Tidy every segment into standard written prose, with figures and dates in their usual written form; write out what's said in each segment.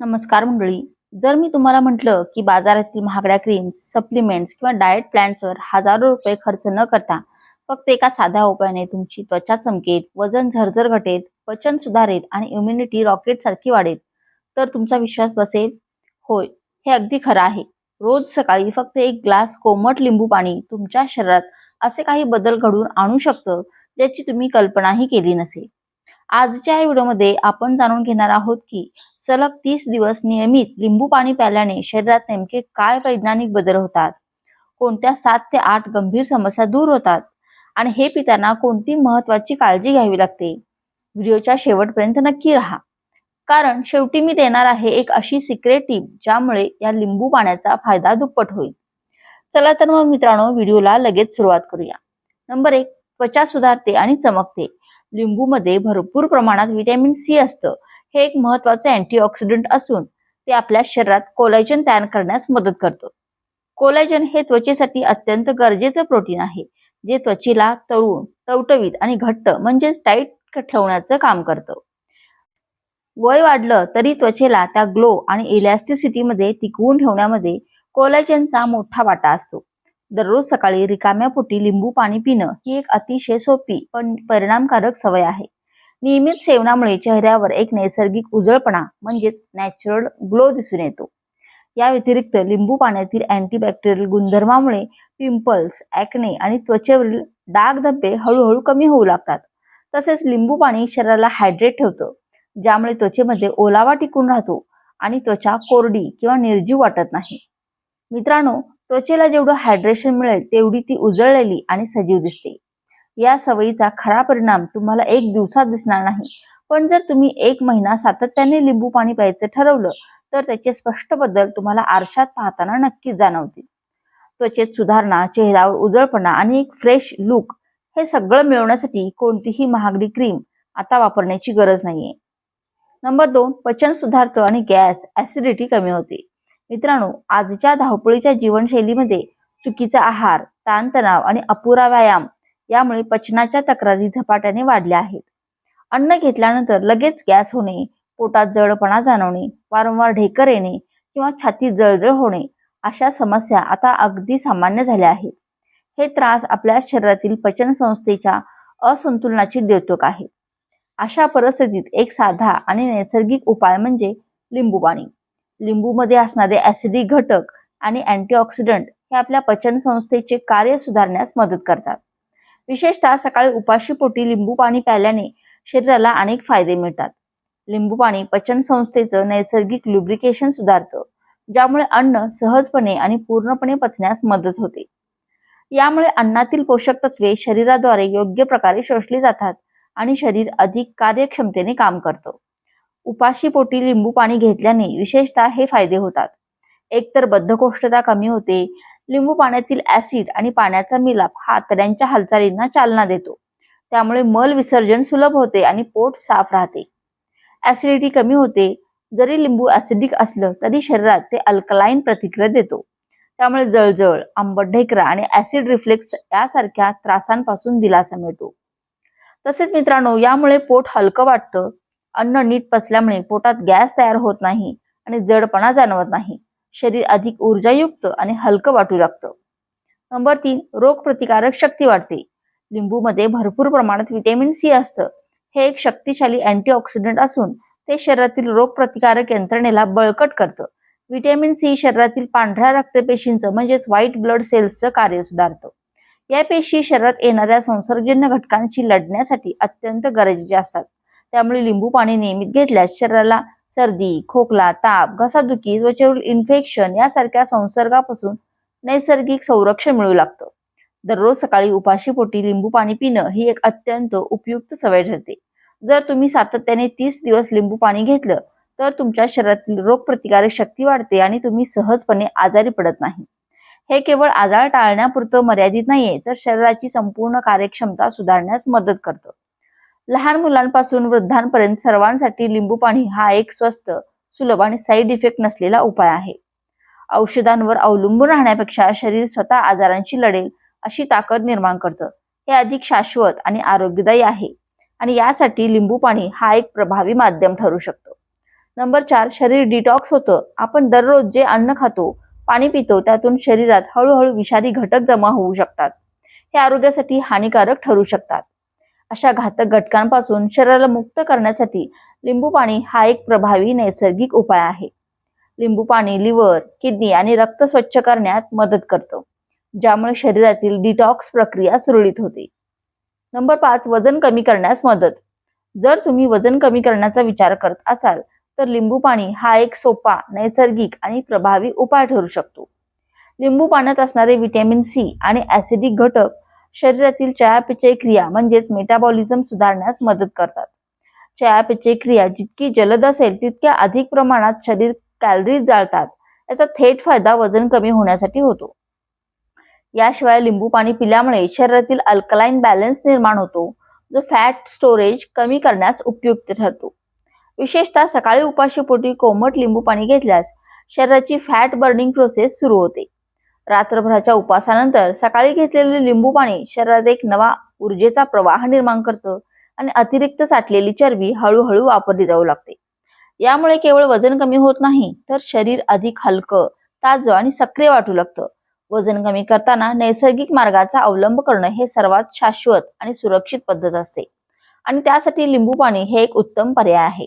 नमस्कार मंडळी. जर मी तुम्हाला म्हटलं की बाजारातील महागड्या क्रीम्स, सप्लिमेंट्स किंवा डाएट प्लॅन्सवर हजारो रुपये खर्च न करता फक्त एका साध्या उपायाने तुमची त्वचा चमकेल, वजन झरझर घटेल, पचन सुधारेल आणि इम्युनिटी रॉकेट सारखी वाढेल, तर तुमचा विश्वास बसेल? होय, हे अगदी खरं आहे. रोज सकाळी फक्त एक ग्लास कोमट लिंबू पाणी तुमच्या शरीरात असे काही बदल घडवून आणू शकतं ज्याची तुम्ही कल्पनाही केली नसेल. आजच्या या व्हिडिओमध्ये आपण जाणून घेणार आहोत की सलग 30 दिवस नियमित लिंबू पाणी प्यायल्याने शरीरात नेमके काय वैज्ञानिक बदल होतात, कोणत्या 7 ते 8 गंभीर समस्या दूर होतात आणि हे पिताना कोणती महत्त्वाची काळजी घ्यावी लागते. व्हिडिओच्या शेवटपर्यंत नक्की राहा, कारण शेवटी मी देणार आहे एक अशी सिक्रेट टीप ज्यामुळे या लिंबू पाण्याचा फायदा दुप्पट होईल. चला तर मग मित्रांनो, व्हिडिओला लगेच सुरुवात करूया. नंबर 1, त्वचा सुधारते आणि चमकते. लिंबूमध्ये भरपूर प्रमाणात व्हिटॅमिन सी असतं. हे एक महत्त्वाचे अँटीऑक्सिडंट असून ते आपल्या शरीरात कोलॅजन तयार करण्यास मदत करतं. कोलॅजन हे त्वचेसाठी अत्यंत गरजेचं प्रोटीन आहे, जे त्वचेला तरुण, टवटवीत आणि घट्ट म्हणजेच टाईट ठेवण्याचं काम करतं. वय वाढलं तरी त्वचेला त्या ग्लो आणि इलॅस्टिसिटीमध्ये टिकवून ठेवण्यामध्ये कोलॅजनचा मोठा वाटा असतो. दररोज सकाळी रिकाम्या पोटी लिंबू पाणी पिणं ही एक अतिशय सोपी पण परिणामकारक सवय आहे. नियमित सेवनामुळे चेहऱ्यावर एक नैसर्गिक उजळपणा म्हणजेच नॅचरल ग्लो दिसून येतो. या व्यतिरिक्त लिंबू पाण्यातील अँटीबॅक्टेरियल गुणधर्मामुळे पिंपल्स, ॲक्ने आणि त्वचेवरील डाग धब्बे हळूहळू कमी होऊ लागतात. तसेच लिंबू पाणी शरीराला हायड्रेट ठेवतं, ज्यामुळे त्वचेमध्ये ओलावा टिकून राहतो आणि त्वचा कोरडी किंवा निर्जीव वाटत नाही. मित्रांनो, त्वचेला जेवढं हायड्रेशन मिळेल तेवढी ती उजळलेली आणि सजीव दिसते. या सवयीचा खरा परिणाम तुम्हाला एक दिवसात दिसणार नाही, पण जर तुम्ही 1 महिना सातत्याने लिंबू पाणी प्यायचं ठरवलं तर त्याचे स्पष्ट बदल तुम्हाला आरशात पाहताना नक्कीच जाणवतील. त्वचेत सुधारणा, चेहऱ्यावर उजळपणा आणि एक फ्रेश लुक हे सगळं मिळवण्यासाठी कोणतीही महागडी क्रीम आता वापरण्याची गरज नाहीये. नंबर 2, पचन सुधारतं आणि गॅस, ऍसिडिटी कमी होते. मित्रांनो, आजच्या धावपळीच्या जीवनशैलीमध्ये चुकीचा आहार, ताणतणाव आणि अपुरा व्यायाम यामुळे पचनाच्या तक्रारी झपाट्याने वाढल्या आहेत. अन्न घेतल्यानंतर लगेच गॅस होणे, पोटात जडपणा जाणवणे, वारंवार ढेकर येणे किंवा छातीत जळजळ होणे अशा समस्या आता अगदी सामान्य झाल्या आहेत. हे त्रास आपल्या शरीरातील पचन संस्थेच्या असंतुलनाची द्योतक आहेत. अशा परिस्थितीत एक साधा आणि नैसर्गिक उपाय म्हणजे लिंबू पाणी. लिंबूमध्ये असणारे ऍसिडिक घटक आणि अँटीऑक्सिडंट हे आपल्या पचन संस्थेचे कार्य सुधारण्यास मदत करतात. विशेषतः सकाळी उपाशी पोटी लिंबू पाणी प्यायल्याने शरीराला अनेक फायदे मिळतात. लिंबू पाणी पचन संस्थेचं नैसर्गिक लुब्रिकेशन सुधारतं, ज्यामुळे अन्न सहजपणे आणि पूर्णपणे पचण्यास मदत होते. यामुळे अन्नातील पोषक तत्वे शरीराद्वारे योग्य प्रकारे शोषली जातात आणि शरीर अधिक कार्यक्षमतेने काम करतं. उपाशी पोटी लिंबू पाणी घेतल्याने विशेषतः हे फायदे होतात. एकतर बद्धकोष्ठता कमी होते. लिंबू पाण्यातील ऍसिड आणि पाण्याचा मिलाप हा आतड्यांच्या हालचालींना चालना देतो. त्यामुळे मल विसर्जन सुलभ होते आणि पोट साफ राहते. ऍसिडिटी कमी होते. जरी लिंबू ऍसिडिक असलं तरी शरीरात ते अल्कलाईन प्रतिक्रिया देतो. त्यामुळे जळजळ, आंबट ढेकरा आणि ऍसिड रिफ्लेक्स यासारख्या त्रासांपासून दिलासा मिळतो. तसेच मित्रांनो, यामुळे पोट हलकं वाटतं. अन्न नीट पचल्यामुळे पोटात गॅस तयार होत नाही आणि जडपणा जाणवत नाही. शरीर अधिक ऊर्जायुक्त आणि हलकं वाटू लागतं. नंबर 3, रोगप्रतिकारक शक्ती वाढते. लिंबूमध्ये भरपूर प्रमाणात व्हिटॅमिन सी असतं. हे एक शक्तिशाली अँटीऑक्सिडंट असून ते शरीरातील रोगप्रतिकारक यंत्रणेला बळकट करतं. व्हिटॅमिन सी शरीरातील पांढऱ्या रक्तपेशींचं म्हणजेच व्हाईट ब्लड सेल्सचं कार्य सुधारतं. या पेशी शरीरात येणाऱ्या संसर्गजन्य घटकांशी लढण्यासाठी अत्यंत गरजेच्या असतात. त्यामुळे लिंबू पाणी नियमित घेतल्यास शरीराला सर्दी, खोकला, ताप, घसादुखी, त्वचेवरील इन्फेक्शन यासारख्या संसर्गापासून नैसर्गिक संरक्षण मिळू लागतं. दररोज सकाळी उपाशी पोटी लिंबू पाणी पिणं ही एक अत्यंत उपयुक्त सवय ठरते. जर तुम्ही सातत्याने 30 दिवस लिंबू पाणी घेतलं तर तुमच्या शरीरातील रोगप्रतिकारक शक्ती वाढते आणि तुम्ही सहजपणे आजारी पडत नाही. हे केवळ आजार टाळण्यापुरतं मर्यादित नाहीये, तर शरीराची संपूर्ण कार्यक्षमता सुधारण्यास मदत करतं. लहान मुलांपासून वृद्धांपर्यंत सर्वांसाठी लिंबू पाणी हा एक स्वस्त, सुलभ आणि साईड इफेक्ट नसलेला उपाय आहे. औषधांवर अवलंबून राहण्यापेक्षा शरीर स्वतः आजारांशी लढेल अशी ताकद निर्माण करतं. हे अधिक शाश्वत आणि आरोग्यदायी आहे आणि यासाठी लिंबू पाणी हा एक प्रभावी माध्यम ठरू शकतो. नंबर 4, शरीर डिटॉक्स होतं. आपण दररोज जे अन्न खातो, पाणी पितो त्यातून शरीरात हळूहळू विषारी घटक जमा होऊ शकतात. हे आरोग्यासाठी हानिकारक ठरू शकतात. अशा घातक घटकांपासून शरीराला मुक्त करण्यासाठी लिंबू पाणी हा एक प्रभावी नैसर्गिक उपाय आहे. लिंबू पाणी लिव्हर, किडनी आणि रक्त स्वच्छ करण्यात मदत करतं, ज्यामुळे शरीरातील डिटॉक्स प्रक्रिया सुरळीत होते. नंबर 5, वजन कमी करण्यास मदत. जर तुम्ही वजन कमी करण्याचा विचार करत असाल तर लिंबू पाणी हा एक सोपा, नैसर्गिक आणि प्रभावी उपाय ठरू शकतो. लिंबू पाण्यात असणारे व्हिटॅमिन सी आणि ऍसिडिक घटक शरीरातील चयापचय क्रिया म्हणजेच मेटाबॉलिझम सुधारण्यास मदत करतात. चयापचय क्रिया जितकी जलद असेल तितक्या अधिक प्रमाणात शरीर कॅलरीज जाळतात. याचा थेट फायदा वजन कमी होण्यासाठी होतो. याशिवाय लिंबू पाणी पिल्यामुळे शरीरातील अल्कलाइन बॅलन्स निर्माण होतो, जो फॅट स्टोरेज कमी करण्यास उपयुक्त ठरतो. विशेषतः सकाळी उपाशीपोटी कोमट लिंबू पाणी घेतल्यास शरीराची फॅट बर्निंग प्रोसेस सुरू होते. रात्रभराच्या उपासानंतर सकाळी घेतलेले लिंबू पाणी शरीरात एक नवा ऊर्जेचा प्रवाह निर्माण करतं आणि अतिरिक्त साठलेली चरबी हळूहळू वापरली जाऊ लागते. यामुळे केवळ वजन कमी होत नाही, तर शरीर अधिक हलकं, ताजं आणि सक्रिय वाटू लागतं. वजन कमी करताना नैसर्गिक मार्गाचा अवलंब करणं हे सर्वात शाश्वत आणि सुरक्षित पद्धत असते आणि त्यासाठी लिंबू पाणी हे एक उत्तम पर्याय आहे.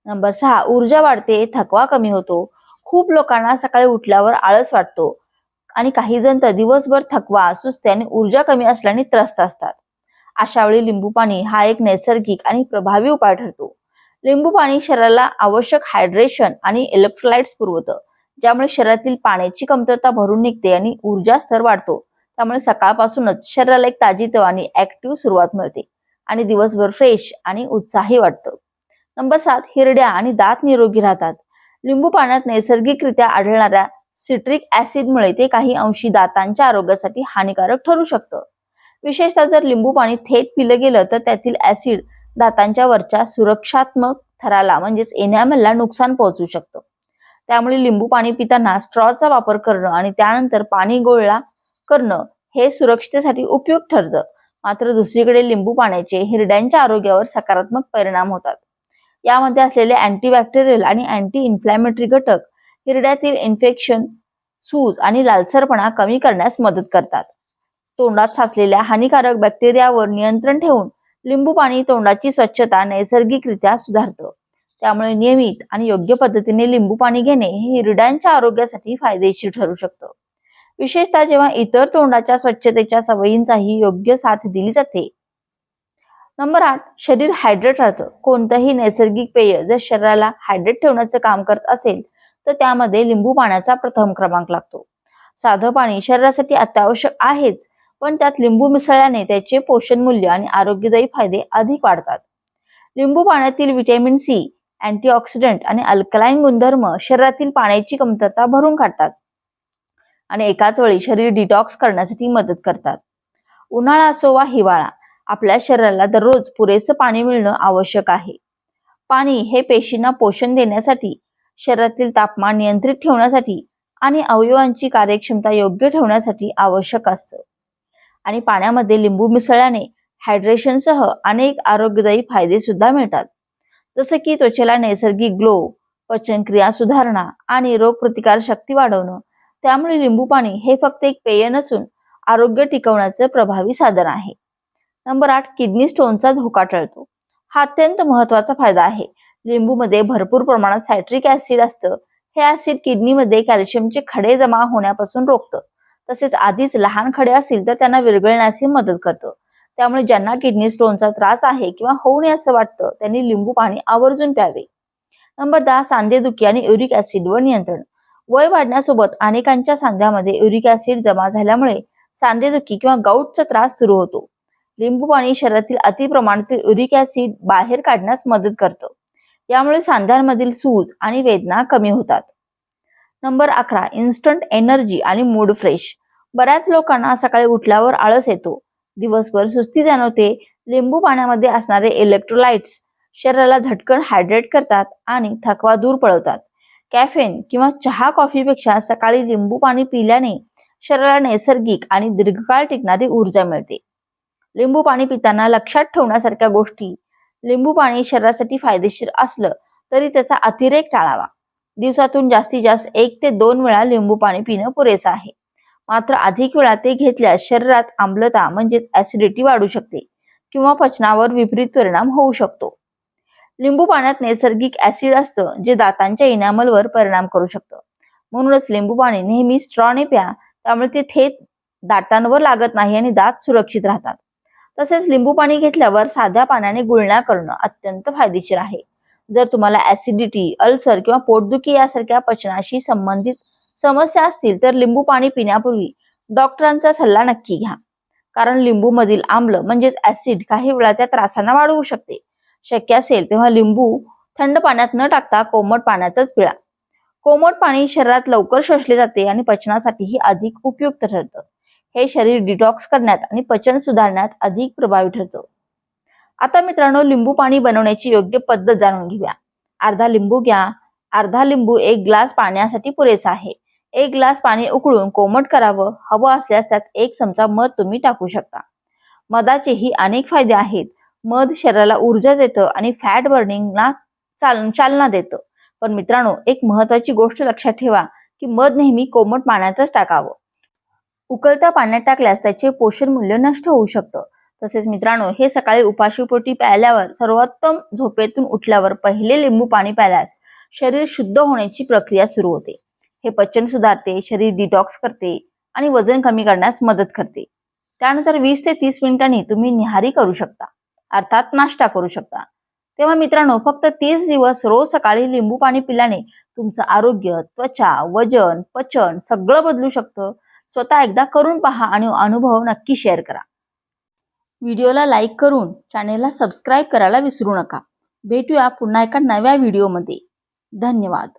नंबर 6, ऊर्जा वाढते, थकवा कमी होतो. खूप लोकांना सकाळी उठल्यावर आळस वाटतो आणि काही जण तर दिवसभर थकवा, सुस्ती आणि ऊर्जा कमी असल्याने त्रस्त असतात. अशा वेळी लिंबू पाणी हा एक नैसर्गिक आणि प्रभावी उपाय ठरतो. लिंबू पाणी शरीराला आवश्यक हायड्रेशन आणि इलेक्ट्रोलाइट्स पुरवतं, ज्यामुळे शरीरातील पाण्याची कमतरता भरून निघते आणि ऊर्जा स्तर वाढतो. त्यामुळे सकाळपासूनच शरीराला एक ताजीतवानी ऍक्टिव्ह सुरुवात मिळते आणि दिवसभर फ्रेश आणि उत्साही वाटतं. नंबर 7, हिरड्या आणि दात निरोगी राहतात. लिंबू पाण्यात नैसर्गिकरित्या आढळणाऱ्या सिट्रिक ऍसिडमुळे ते काही अंशी दातांच्या आरोग्यासाठी हानिकारक ठरू शकतं. विशेषतः जर लिंबू पाणी थेट पिलं गेलं तर त्यातील ऍसिड दातांच्या वरच्या सुरक्षात्मक थराला म्हणजेच एनॅमलला नुकसान पोहोचू शकतं. त्यामुळे लिंबू पाणी पिताना स्ट्रॉचा वापर करणं आणि त्यानंतर पाणी गोळा करणं हे सुरक्षिततेसाठी उपयुक्त ठरतं. मात्र दुसरीकडे लिंबू पाण्याचे हिरड्यांच्या आरोग्यावर सकारात्मक परिणाम होतात. यामध्ये असलेले अँटीबॅक्टेरियल आणि अँटी इन्फ्लॅमेटरी घटक हिरड्यातील इन्फेक्शन, सूज आणि लालसरपणा कमी करण्यास मदत करतात. तोंडात साचलेल्या हानिकारक बॅक्टेरियावर नियंत्रण ठेवून लिंबू पाणी तोंडाची स्वच्छता नैसर्गिकरित्या सुधारतं. त्यामुळे नियमित आणि योग्य पद्धतीने लिंबू पाणी घेणे हे हिरड्यांच्या आरोग्यासाठी फायदेशीर ठरू शकतं, विशेषतः जेव्हा इतर तोंडाच्या स्वच्छतेच्या सवयींचाही योग्य साथ दिली जाते. नंबर 8, शरीर हायड्रेट राहतं. कोणतंही नैसर्गिक पेय जर शरीराला हायड्रेट ठेवण्याचं काम करत असेल तर त्यामध्ये लिंबू पाण्याचा प्रथम क्रमांक लागतो. साधं पाणी शरीरासाठी अत्यावश्यक आहेच, पण त्यात लिंबू मिसळल्याने त्याचे पोषण मूल्य आणि आरोग्यदायी फायदे अधिक वाढतात. लिंबू पाण्यातील व्हिटॅमिन सी, अँटीऑक्सिडंट आणि अल्कलाइन गुणधर्म शरीरातील पाण्याची कमतरता भरून काढतात आणि एकाच वेळी शरीर डिटॉक्स करण्यासाठी मदत करतात. उन्हाळा असो वा हिवाळा, आपल्या शरीराला दररोज पुरेसं पाणी मिळणं आवश्यक आहे. पाणी हे पेशींना पोषण देण्यासाठी, शरीरातील तापमान नियंत्रित ठेवण्यासाठी आणि अवयवांची कार्यक्षमता योग्य ठेवण्यासाठी आवश्यक असतं. आणि पाण्यामध्ये लिंबू मिसळल्याने हायड्रेशनसह अनेक आरोग्यदायी फायदे सुद्धा मिळतात, जसं की त्वचेला नैसर्गिक ग्लो, पचनक्रिया सुधारणा आणि रोगप्रतिकार शक्ती वाढवणं. त्यामुळे लिंबू पाणी हे फक्त एक पेय नसून आरोग्य टिकवण्याचं प्रभावी साधन आहे. नंबर 8, किडनी स्टोनचा धोका टळतो. हा अत्यंत महत्वाचा फायदा आहे. लिंबूमध्ये भरपूर प्रमाणात सायट्रिक ऍसिड असतं. हे ऍसिड किडनीमध्ये कॅल्शियमचे खडे जमा होण्यापासून रोखतं. तसेच आधीच लहान खडे असतील तर त्यांना विरघळण्यासही मदत करतं. त्यामुळे ज्यांना किडनी स्टोनचा त्रास आहे किंवा होऊ नये असं वाटतं त्यांनी लिंबू पाणी आवर्जून प्यावे. नंबर 10, सांधेदुखी आणि युरिक ऍसिडवर नियंत्रण. वय वाढण्यासोबत अनेकांच्या सांध्यामध्ये युरिक ऍसिड जमा झाल्यामुळे सांधेदुखी किंवा गाऊटचा त्रास सुरू होतो. लिंबू पाणी शरीरातील अतिप्रमाणातील युरिक ऍसिड बाहेर काढण्यास मदत करतं. यामुळे सांध्यांमधील सूज आणि वेदना कमी होतात. नंबर 11, इन्स्टंट एनर्जी आणि मूड फ्रेश. बऱ्याच लोकांना सकाळी उठल्यावर आळस येतो, दिवसभर सुस्ती जाणवते. लिंबू पाण्यामध्ये असणारे इलेक्ट्रोलाइट्स शरीराला झटकन हायड्रेट करतात आणि थकवा दूर पळवतात. कॅफेन किंवा चहा कॉफीपेक्षा सकाळी लिंबू पाणी पिल्याने शरीराला नैसर्गिक आणि दीर्घकाळ टिकणारी ऊर्जा मिळते. लिंबू पाणी पिताना लक्षात ठेवण्यासारख्या गोष्टी. लिंबू पाणी शरीरासाठी फायदेशीर असलं तरी त्याचा अतिरेक टाळावा. दिवसातून जास्तीत जास्त 1 ते 2 वेळा लिंबू पाणी पिणं पुरेसं आहे. मात्र अधिक वेळा ते घेतल्यास शरीरात आम्लता म्हणजेच ऍसिडिटी वाढू शकते किंवा पचनावर विपरीत परिणाम होऊ शकतो. लिंबू पाण्यात नैसर्गिक ऍसिड असतं जे दातांच्या इनामलवर परिणाम करू शकतं. म्हणूनच लिंबू पाणी नेहमी स्ट्रॉने प्या, त्यामुळे ते थेट दातांवर लागत नाही आणि दात सुरक्षित राहतात. तसेच लिंबू पाणी घेतल्यावर साध्या पाण्याने गुळण्या करणं अत्यंत फायदेशीर आहे. जर तुम्हाला ऍसिडिटी, अल्सर किंवा पोटदुखी यासारख्या पचनाशी संबंधित समस्या असतील तर लिंबू पाणी पिण्यापूर्वी डॉक्टरांचा सल्ला नक्की घ्या. कारण लिंबू मधील आम्ल म्हणजेच ऍसिड काही वेळा त्या त्रासांना वाढवू शकते. शक्य असेल तेव्हा लिंबू थंड पाण्यात न टाकता कोमट पाण्यातच पिळा. कोमट पाणी शरीरात लवकर शोषले जाते आणि पचनासाठीही अधिक उपयुक्त ठरतं. हे शरीर डिटॉक्स करण्यात आणि पचन सुधारण्यात अधिक प्रभावी ठरतं. आता मित्रांनो, लिंबू पाणी बनवण्याची योग्य पद्धत जाणून घेऊया. अर्धा लिंबू घ्या. अर्धा लिंबू 1 ग्लास पाण्यासाठी पुरेसा आहे. 1 ग्लास पाणी उकळून कोमट करावं. हवं असल्यास त्यात 1 चमचा मध तुम्ही टाकू शकता. मधाचेही अनेक फायदे आहेत. मध शरीराला ऊर्जा देतं आणि फॅट बर्निंगला चालना देतं. पण मित्रांनो, एक महत्वाची गोष्ट लक्षात ठेवा की मध नेहमी कोमट पाण्यातच टाकावं. उकळत्या पाण्यात टाकल्यास त्याचे पोषण मूल्य नष्ट होऊ शकतं. तसेच मित्रांनो, हे सकाळी उपाशीपोटी प्यायल्यावर सर्वोत्तम झोपेतून उठल्यावर पहिले लिंबू पाणी प्यायल्यास शरीर शुद्ध होण्याची प्रक्रिया सुरू होते. हे पचन सुधारते, शरीर डिटॉक्स करते आणि वजन कमी करण्यास मदत करते. त्यानंतर 20 ते 30 मिनिटांनी तुम्ही निहारी करू शकता, अर्थात नाश्ता करू शकता. तेव्हा मित्रांनो, फक्त 30 दिवस रोज सकाळी लिंबू पाणी पिल्याने तुमचं आरोग्य, त्वचा, वजन, पचन सगळं बदलू शकतं. स्वतः एकदा करून पहा आणि अनुभव नक्की शेअर करा. व्हिडिओला लाईक करून चॅनेलला सबस्क्राईब करायला विसरू नका. भेटूया पुन्हा एका नव्या व्हिडिओमध्ये. धन्यवाद.